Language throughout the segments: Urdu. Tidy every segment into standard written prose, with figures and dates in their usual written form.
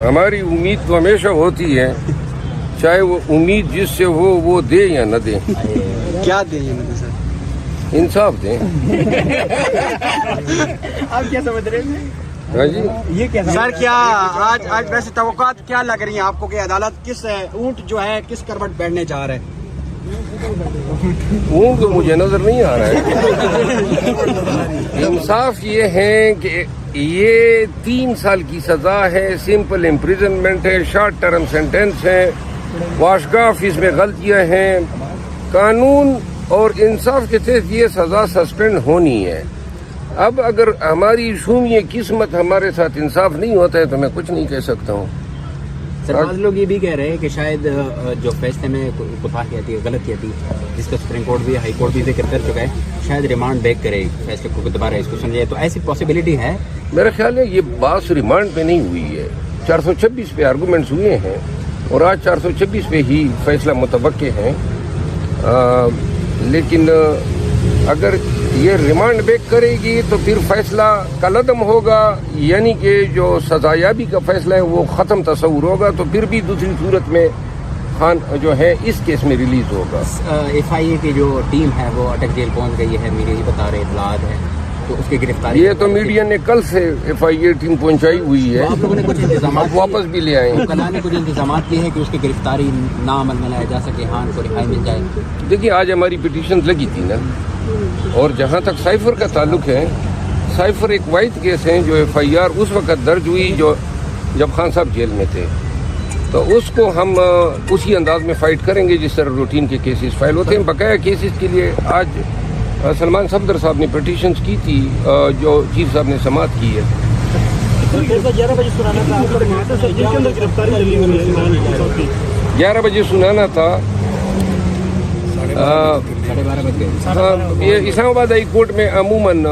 ہماری امید تو ہمیشہ ہوتی ہے، چاہے وہ امید جس سے ہو وہ دے یا نہ دے، کیا دیں یہ سر؟ انصاف دیں۔ آپ کیا سمجھ رہے ہیں؟ ہاں جی، یہ کیا سر؟ کیا آج ویسے توقعات کیا لگ رہی ہیں آپ کو کہ عدالت کس اونٹ جو ہے کس کروٹ بیٹھنے جا رہا ہے؟ اونٹ تو مجھے نظر نہیں آ رہا ہے۔ انصاف یہ ہے کہ یہ 3 سال کی سزا ہے، سمپل امپریزنمنٹ ہے، شارٹ ٹرم سینٹینس ہے، واشگاہ فیس میں غلطیاں ہیں، قانون اور انصاف کے تحت یہ سزا سسپینڈ ہونی ہے۔ اب اگر ہماری شومی قسمت ہمارے ساتھ انصاف نہیں ہوتا ہے تو میں کچھ نہیں کہہ سکتا ہوں۔ سر بعض لوگ یہ بھی کہہ رہے ہیں کہ شاید جو فیصلے میں کوتاہی آتی ہے، غلطی آتی ہے، جس کا سپریم کورٹ بھی ہائی کورٹ بھی ذکر کر چکا ہے، شاید ریمانڈ بیک کرے فیصلے کو دوبارہ اس کو سمجھے، تو ایسی پاسبلٹی ہے؟ میرا خیال ہے یہ بات ریمانڈ پہ نہیں ہوئی ہے، 426 پہ آرگومنٹس ہوئے ہیں اور آج 426 پہ ہی فیصلہ متوقع ہے، لیکن اگر یہ ریمانڈ بیک کرے گی تو پھر فیصلہ کالعدم ہوگا، یعنی کہ جو سزایابی کا فیصلہ ہے وہ ختم تصور ہوگا، تو پھر بھی دوسری صورت میں خان جو ہے اس کیس میں ریلیز ہوگا۔ ایف آئی اے کی جو ٹیم ہے وہ اٹک جیل پہنچ گئی ہے، میڈیا ہی بتا رہے اطلاعات ہیں، تو اس کی گرفتاری یہ تو میڈیا نے کل سے ایف آئی اے ٹیم پہنچائی ہوئی ہے، آپ لوگوں نے کچھ انتظامات واپس بھی لے آئے ہیں۔ کلا نے کچھ انتظامات کیے ہیں کہ اس کی گرفتاری نہ عمل میں لایا جا سکے، ہاں کو رہائی مل جائے؟ دیکھیے آج ہماری پٹیشن لگی تھی نا، اور جہاں تک سائفر کا تعلق ہے، سائفر ایک واحد کیس ہے جو ایف آئی آر اس وقت درج ہوئی جب خان صاحب جیل میں تھے، تو اس کو ہم اسی انداز میں فائٹ کریں گے جس طرح روٹین کے کیسز فائل ہوتے ہیں۔ بقایا کیسز کے لیے آج سلمان صفدر صاحب نے پٹیشنز کی تھی جو چیف صاحب نے سماعت کی ہے۔ 11 بجے سنانا تھا، 11 بجے سنانا تھا، 12:30 بج گئے۔ یہ اسلام آباد ہائی کورٹ میں عموماً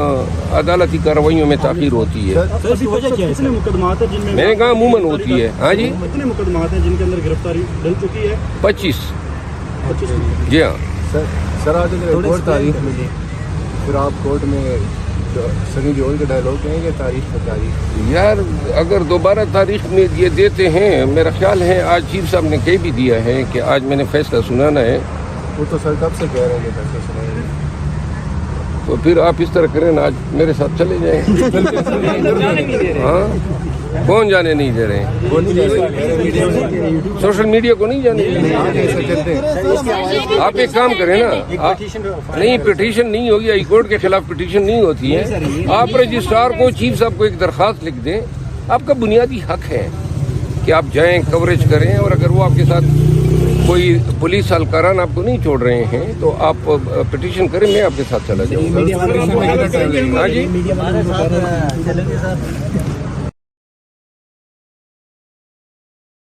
عدالتی کارروائیوں میں تاخیر ہوتی ہے۔ کتنے مقدمات ہیں جن میں میں نے کہا عموماً ہوتی ہے۔ ہاں جی، کتنے مقدمات ہیں جن کے اندر گرفتاری ڈل چکی ہے؟ 25۔ جی ہاں سر آج اگر کورٹ تاریخ ملی پھر آپ کورٹ میں سنی دیول کے ڈائلاگ کہیں گے تاریخ پر تاریخ؟ یار اگر دوبارہ تاریخ میں یہ دیتے ہیں، میرا خیال ہے آج چیف صاحب نے کہہ بھی دیا ہے کہ آج میں نے فیصلہ سنانا ہے، وہ تو سر کب سے کہہ رہے ہیں کہ فیصلہ سنائیں گے؟ تو پھر آپ اس طرح کریں نا، آج میرے ساتھ چلے جائیں۔ ہاں کون جانے نہیں دے رہے ہیں؟ سوشل میڈیا کو نہیں جانے دے رہے۔ آپ ایک کام کریں نا، نہیں پٹیشن نہیں ہوگی، ہائی کورٹ کے خلاف پٹیشن نہیں ہوتی ہے، آپ رجسٹرار کو چیف صاحب کو ایک درخواست لکھ دیں، آپ کا بنیادی حق ہے کہ آپ جائیں کوریج کریں، اور اگر وہ آپ کے ساتھ کوئی پولیس اہلکاران آپ کو نہیں چھوڑ رہے ہیں تو آپ پٹیشن کریں، میں آپ کے ساتھ چلا جاؤں گا۔ ہاں جی،